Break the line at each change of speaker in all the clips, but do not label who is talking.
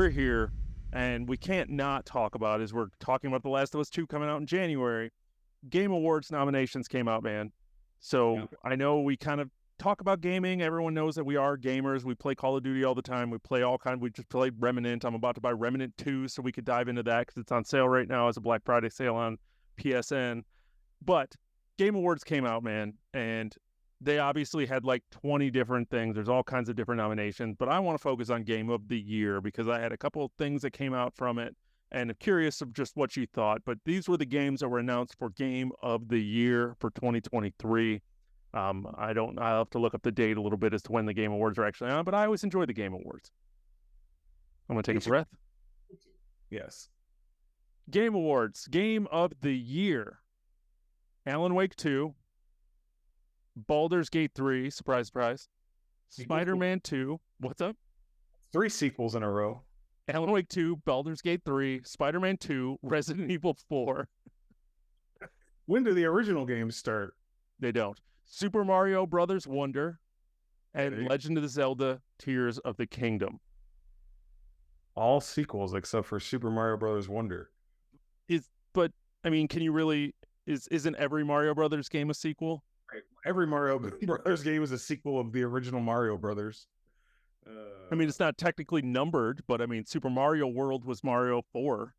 we're here, and we can't not talk about, as we're talking about The Last of Us 2 coming out in January. Game Awards nominations came out, man. So I know we kind of talk about gaming. Everyone knows that we are gamers. We play Call of Duty all the time. We play all kinds. We just played Remnant. I'm about to buy Remnant 2 so we could dive into that because it's on sale right now as a Black Friday sale on PSN. But Game Awards came out, man, and they obviously had like 20 different things. There's all kinds of different nominations, but I want to focus on Game of the Year because I had a couple of things that came out from it and I'm curious of just what you thought. But these were the games that were announced for Game of the Year for 2023. I'll have to look up the date a little bit as to when the Game Awards are actually on, but I always enjoy the Game Awards. I'm going to take a breath.
Yes.
Game Awards, Game of the Year. Alan Wake 2, Baldur's Gate 3, surprise, surprise. Spider-Man 2, what's up?
3 sequels in a row.
Alan Wake 2, Baldur's Gate 3, Spider-Man 2, Resident Evil 4.
When do the original games start?
They don't. Super Mario Brothers Wonder and Legend of Zelda Tears of the Kingdom.
All sequels except for Super Mario Brothers Wonder.
Can you really... Isn't every Mario Brothers game a sequel?
Right. Every Mario Brothers game is a sequel of the original Mario Brothers.
It's not technically numbered, but Super Mario World was Mario 4.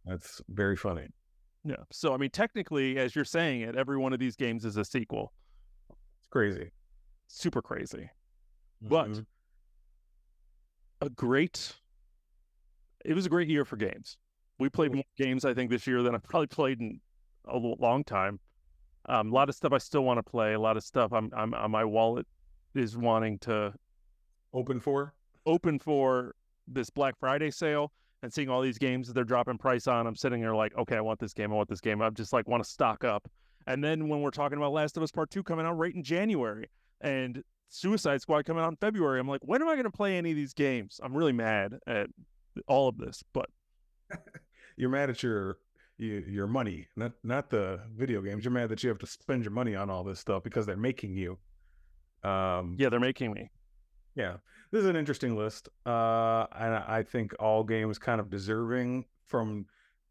That's very funny.
Yeah. So, technically, as you're saying it, every one of these games is a sequel.
It's crazy.
Super crazy.
Mm-hmm.
But it was a great year for games. We played more games, I think, this year than I've probably played in a long time. A lot of stuff I still want to play. A lot of stuff I'm my wallet is wanting to open for this Black Friday sale and seeing all these games that they're dropping price on. I'm sitting there like, okay, I want this game. I'm just like want to stock up. And then when we're talking about Last of Us Part 2 coming out right in January and Suicide Squad coming out in February, I'm like, when am I going to play any of these games? I'm really mad at all of this, but
you're mad at your money, not the video games. You're mad that you have to spend your money on all this stuff because they're making you.
They're making me.
Yeah, this is an interesting list. And I think all games kind of deserving, from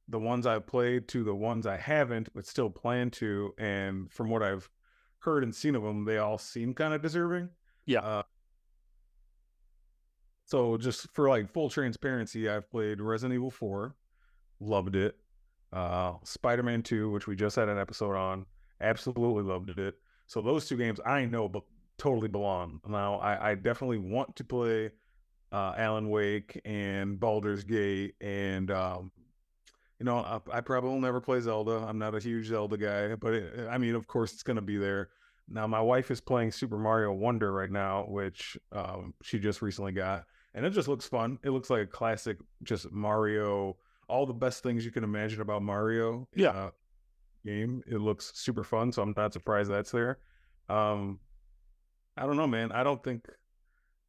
the ones I've played to the ones I haven't, but still plan to. And from what I've heard and seen of them, they all seem kind of deserving.
Yeah.
So just for like full transparency, I've played Resident Evil 4, loved it. Spider-Man 2, which we just had an episode on, absolutely loved it. So those 2 games I know but totally belong. Now I definitely want to play Alan Wake and Baldur's Gate, and I probably will never play Zelda. I'm not a huge Zelda guy, but of course it's going to be there. Now my wife is playing Super Mario Wonder right now, which she just recently got, and it just looks fun. It looks like a classic, just Mario, all the best things you can imagine about Mario.
Yeah.
Game. It looks super fun, so I'm not surprised that's there. I don't know, man. I don't think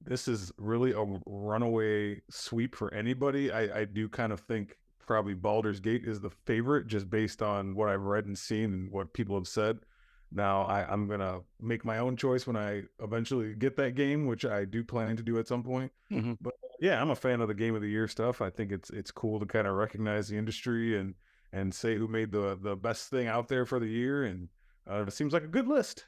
this is really a runaway sweep for anybody. I do kind of think probably Baldur's Gate is the favorite, just based on what I've read and seen and what people have said. Now I'm gonna make my own choice when I eventually get that game, which I do plan to do at some point.
Mm-hmm.
But yeah, I'm a fan of the Game of the Year stuff. I think it's cool to kind of recognize the industry and say who made the best thing out there for the year, and it seems like a good list.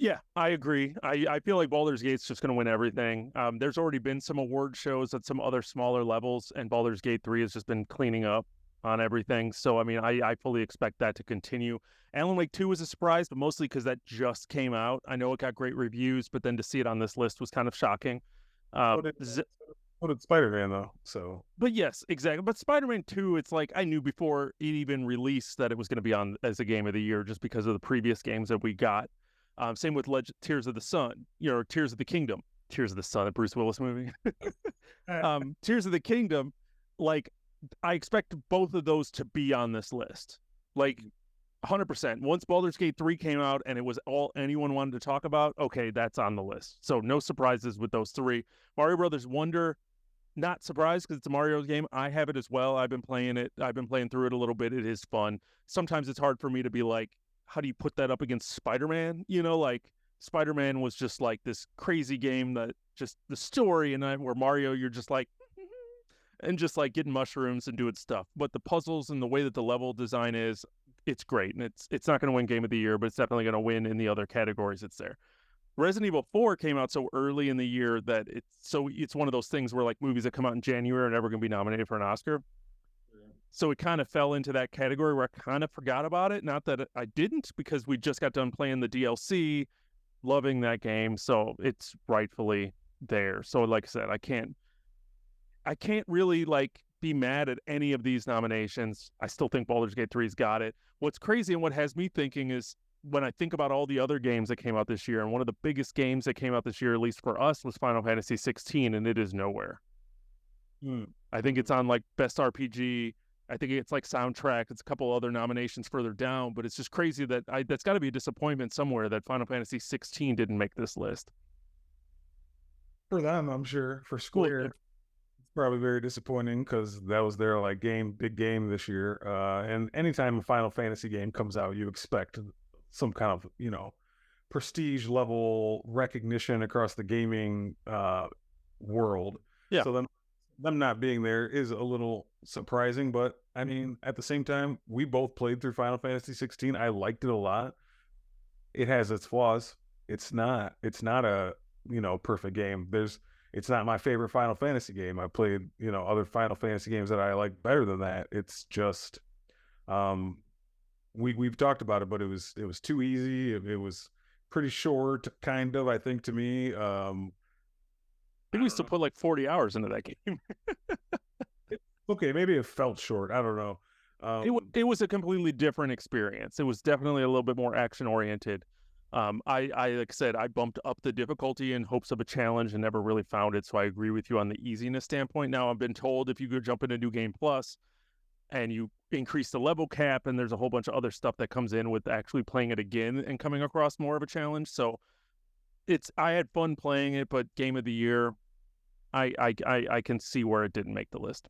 Yeah, I agree. I feel like Baldur's Gate's just going to win everything. There's already been some award shows at some other smaller levels, and Baldur's Gate 3 has just been cleaning up on everything. So, I fully expect that to continue. Alan Wake 2 was a surprise, but mostly because that just came out. I know it got great reviews, but then to see it on this list was kind of shocking.
So did Spider-Man, though. So,
but yes, exactly. But Spider-Man 2, it's like I knew before it even released that it was going to be on as a Game of the Year just because of the previous games that we got. Same with Tears of the Sun, Tears of the Kingdom. Tears of the Sun, a Bruce Willis movie. Tears of the Kingdom, like, I expect both of those to be on this list. Like, 100%. Once Baldur's Gate 3 came out and it was all anyone wanted to talk about, okay, that's on the list. So no surprises with those 3. Mario Brothers Wonder, not surprised because it's a Mario game. I have it as well. I've been playing it. I've been playing through it a little bit. It is fun. Sometimes it's hard for me to be like, how do you put that up against Spider-Man? Like Spider-Man was just like this crazy game that just the story, and where Mario, you're just like, and just like getting mushrooms and doing stuff. But the puzzles and the way that the level design is, it's great. And it's not going to win Game of the Year, but it's definitely going to win in the other categories it's there. Resident Evil 4 came out so early in the year that it's one of those things where like movies that come out in January are never going to be nominated for an Oscar. So it kind of fell into that category where I kind of forgot about it. Not that I didn't, because we just got done playing the DLC, loving that game. So it's rightfully there. So like I said, I can't really like be mad at any of these nominations. I still think Baldur's Gate 3's got it. What's crazy and what has me thinking is when I think about all the other games that came out this year, and one of the biggest games that came out this year, at least for us, was Final Fantasy 16, and it is nowhere. I think it's on like Best RPG. I think it's like soundtrack. It's a couple other nominations further down, but it's just crazy that that's got to be a disappointment somewhere that Final Fantasy 16 didn't make this list.
For them, I'm sure. For Square, it's probably very disappointing because that was their like big game this year. And anytime a Final Fantasy game comes out, you expect some kind of, prestige level recognition across the gaming world.
Yeah.
So them not being there is a little surprising, but I mean, at the same time, we both played through Final Fantasy 16. I liked it a lot. It has its flaws. It's not a, perfect game. It's not my favorite Final Fantasy game. I played, other Final Fantasy games that I like better than that. It's just, we've talked about it, but it was too easy. It was pretty short, kind of, I think, to me.
I think we still put like 40 hours into that game.
Okay, maybe it felt short. I don't know.
It was a completely different experience. It was definitely a little bit more action oriented. I like I said, I bumped up the difficulty in hopes of a challenge and never really found it. So I agree with you on the easiness standpoint. Now I've been told if you go jump into New Game Plus and you increase the level cap, and there's a whole bunch of other stuff that comes in with actually playing it again and coming across more of a challenge. So I had fun playing it, but Game of the Year, I can see where it didn't make the list.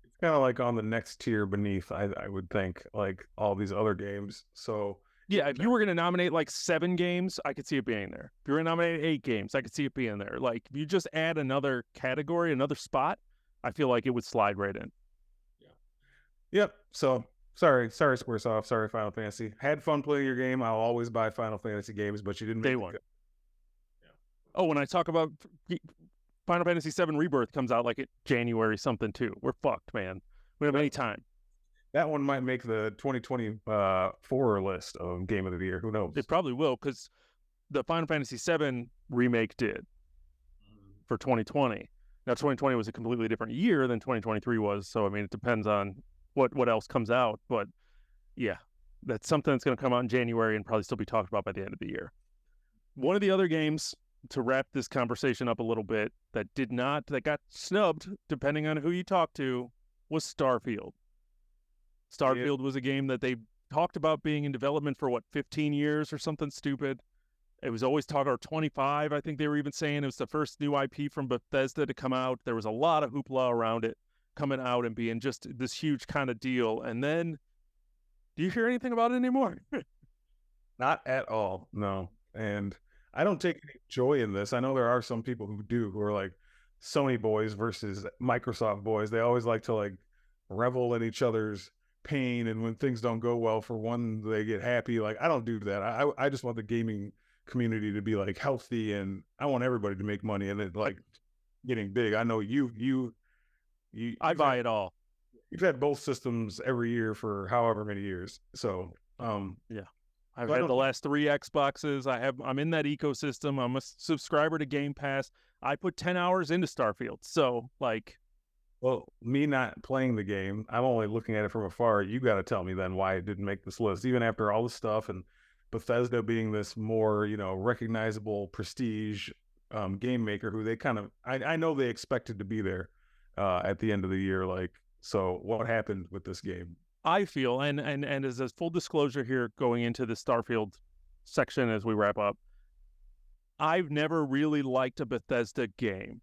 It's kind of like on the next tier beneath, I would think, like all these other games. So
yeah, if you were going to nominate like 7 games, I could see it being there. If you were going to nominate 8 games, I could see it being there. Like if you just add another category, another spot, I feel like it would slide right in.
Yeah. Yep. So sorry, Squaresoft. Sorry, Final Fantasy. Had fun playing your game. I'll always buy Final Fantasy games, but you didn't make
Day one. Yeah. Oh, when I talk about Final Fantasy VII Rebirth comes out like at January something too. We're fucked, man. We don't have any time.
That one might make the 2024 list of Game of the Year. Who knows?
It probably will, because the Final Fantasy VII remake did for 2020. Now, 2020 was a completely different year than 2023 was. So, I mean, it depends on what else comes out. But, yeah, that's something that's going to come out in January and probably still be talked about by the end of the year. One of the other games, to wrap this conversation up a little bit, that got snubbed, depending on who you talk to, was Starfield. Starfield was a game that they talked about being in development for 15 years or something stupid. It was always talked about 25. I think they were even saying it was the first new IP from Bethesda to come out. There was a lot of hoopla around it coming out and being just this huge kind of deal. And then, do you hear anything about it anymore?
Not at all. No. And I don't take any joy in this. I know there are some people who do, who are like Sony boys versus Microsoft boys. They always like to like revel in each other's pain, and when things don't go well for one, they get happy. Like, I don't do that. I just want the gaming community to be like healthy, and I want everybody to make money and it like getting big. I know you
I buy it all.
You've had both systems every year for however many years. So
yeah. I've had the last 3 Xboxes. I'm in that ecosystem. I'm a subscriber to Game Pass. I put 10 hours into Starfield. So like,
well, me not playing the game, I'm only looking at it from afar. You got to tell me then why it didn't make this list, even after all the stuff, and Bethesda being this more, recognizable prestige game maker who they kind of, I know they expected to be there at the end of the year. Like, so what happened with this game?
I feel, and as a full disclosure here going into the Starfield section as we wrap up, I've never really liked a Bethesda game.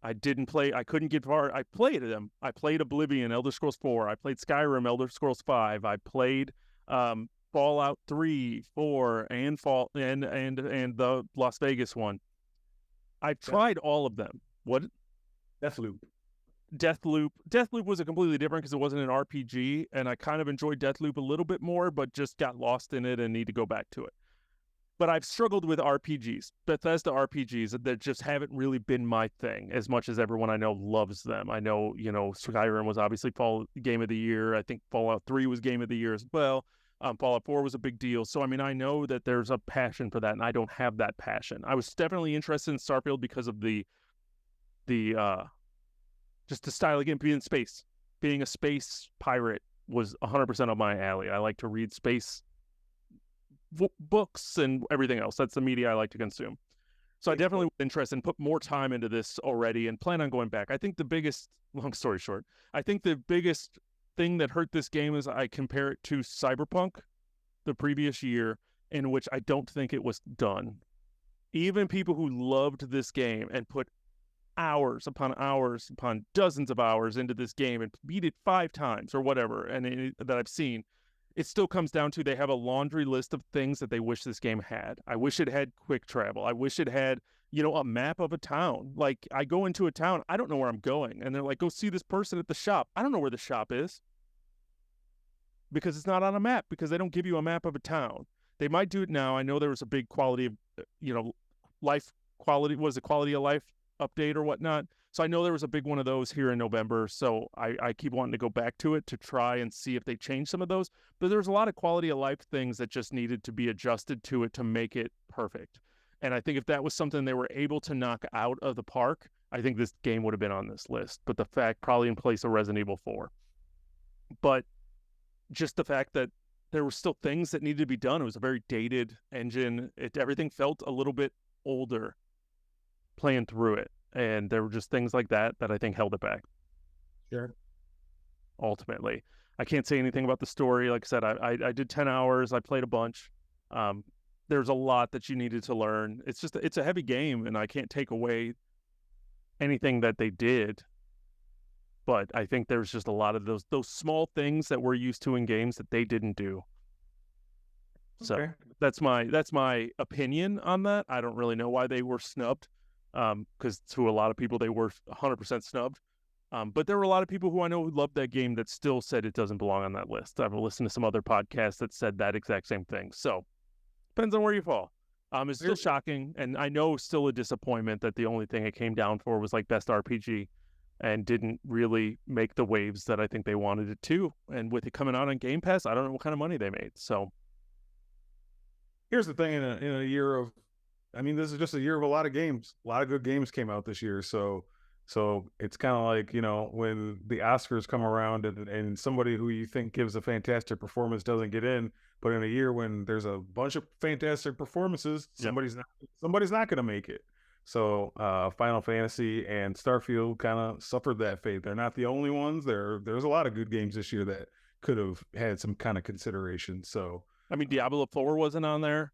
I couldn't get far. I played them. I played Oblivion, Elder Scrolls 4. I played Skyrim, Elder Scrolls 5. I played Fallout 3, 4, and and the Las Vegas one. I've tried all of them. What?
Deathloop.
Deathloop was a completely different because it wasn't an RPG, and I kind of enjoyed Deathloop a little bit more, but just got lost in it and need to go back to it. But I've struggled with RPGs, Bethesda RPGs that just haven't really been my thing as much as everyone I know loves them. I know, Skyrim was obviously Fall Game of the Year. I think Fallout 3 was Game of the Year as well. Fallout 4 was a big deal. So, I mean, I know that there's a passion for that, and I don't have that passion. I was definitely interested in Starfield because of the just the style again, being in space. Being a space pirate was 100% up my alley. I like to read space books and everything else. That's the media I like to consume. So I definitely was interested and put more time into this already and plan on going back. I think the biggest, long story short, I think the biggest thing that hurt this game is I compare it to Cyberpunk the previous year, in which I don't think it was done. Even people who loved this game and put hours upon dozens of hours into this game and beat it 5 times or whatever, that I've seen, it still comes down to they have a laundry list of things that they wish this game had. I wish it had quick travel. I wish it had, a map of a town. Like, I go into a town, I don't know where I'm going. And they're like, go see this person at the shop. I don't know where the shop is because it's not on a map, because they don't give you a map of a town. They might do it now. I know there was a big quality of, life quality, quality of life update or whatnot. So I know there was a big one of those here in November. So I keep wanting to go back to it to try and see if they change some of those. But there's a lot of quality of life things that just needed to be adjusted to it to make it perfect. And I think if that was something they were able to knock out of the park, I think this game would have been on this list. But the fact, probably in place of Resident Evil 4. But just the fact that there were still things that needed to be done. It was a very dated engine. Everything felt a little bit older playing through it. And there were just things like that I think held it back.
Sure.
Ultimately, I can't say anything about the story. Like I said, I did 10 hours. I played a bunch. There's a lot that you needed to learn. It's a heavy game, and I can't take away anything that they did. But I think there's just a lot of those small things that we're used to in games that they didn't do. So that's my opinion on that. I don't really know why they were snubbed. Because to a lot of people, they were 100% snubbed. But there were a lot of people who I know who loved that game that still said it doesn't belong on that list. I've listened to some other podcasts that said that exact same thing. So depends on where you fall. It's still shocking, and I know still a disappointment that the only thing it came down for was like best RPG, and didn't really make the waves that I think they wanted it to. And with it coming out on Game Pass, I don't know what kind of money they made. So
here's the thing: in a year of, I mean, this is just a year of a lot of games. A lot of good games came out this year. So it's kind of like, when the Oscars come around and somebody who you think gives a fantastic performance doesn't get in, but in a year when there's a bunch of fantastic performances, somebody's not going to make it. So Final Fantasy and Starfield kind of suffered that fate. They're not the only ones. There's a lot of good games this year that could have had some kind of consideration. So,
I mean, Diablo 4 wasn't on there.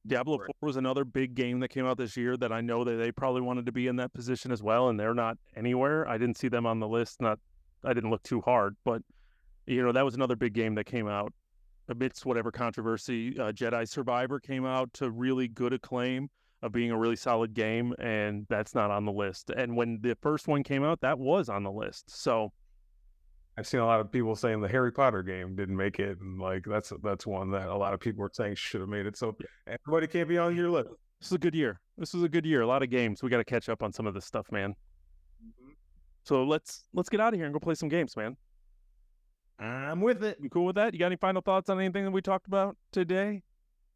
Diablo 4 was another big game that came out this year that I know that they probably wanted to be in that position as well, and they're not anywhere. I didn't see them on the list. I didn't look too hard, but that was another big game that came out amidst whatever controversy. Jedi Survivor came out to really good acclaim of being a really solid game, and that's not on the list. And when the first one came out, that was on the list. So
I've seen a lot of people saying the Harry Potter game didn't make it, and like that's one that a lot of people were saying should have made it. So everybody can't be on your list.
This is a good year. A lot of games. We got to catch up on some of this stuff, man. Mm-hmm. So let's get out of here and go play some games, man.
I'm with it.
You cool with that? You got any final thoughts on anything that we talked about today?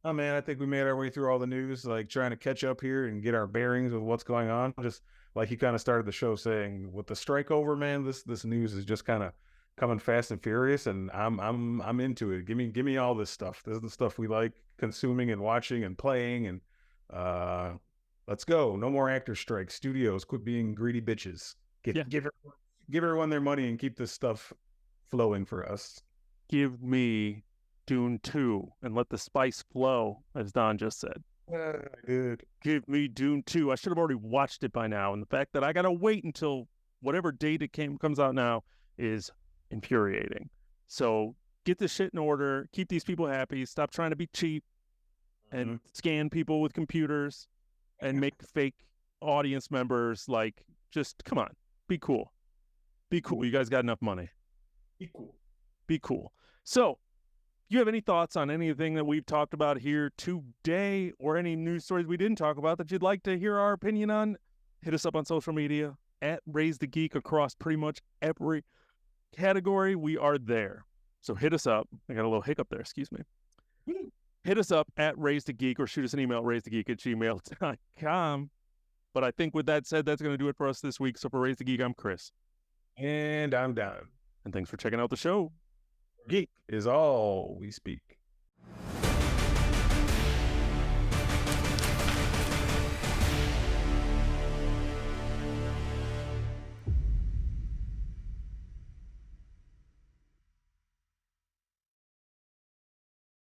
Oh man, I think we made our way through all the news, like trying to catch up here and get our bearings with what's going on. Just like you kind of started the show saying, with the strike over, man, this news is just kind of coming fast and furious, and I'm into it. Give me all this stuff. This is the stuff we like consuming and watching and playing, and let's go. No more actor strikes. Studios, quit being greedy bitches. Give everyone their money and keep this stuff flowing for us.
Give me Dune 2 and let the spice flow, as Don just said.
Good.
Give me Dune 2. I should have already watched it by now, and the fact that I gotta wait until whatever date it comes out now is infuriating. So get this shit in order, keep these people happy, stop trying to be cheap and scan people with computers and make fake audience members. Like, just come on, be cool. Be cool. You guys got enough money.
Be cool.
Be cool. So, you have any thoughts on anything that we've talked about here today, or any news stories we didn't talk about that you'd like to hear our opinion on? Hit us up on social media at Raise the Geek across pretty much every category. We are there. So hit us up. I got a little hiccup there. Excuse me. Hit us up at Raise the Geek, or shoot us an email, raisethegeek@gmail.com. But I think with that said, that's going to do it for us this week. So for Raise the Geek, I'm Chris.
And I'm Don.
And thanks for checking out the show.
Geek is all we speak.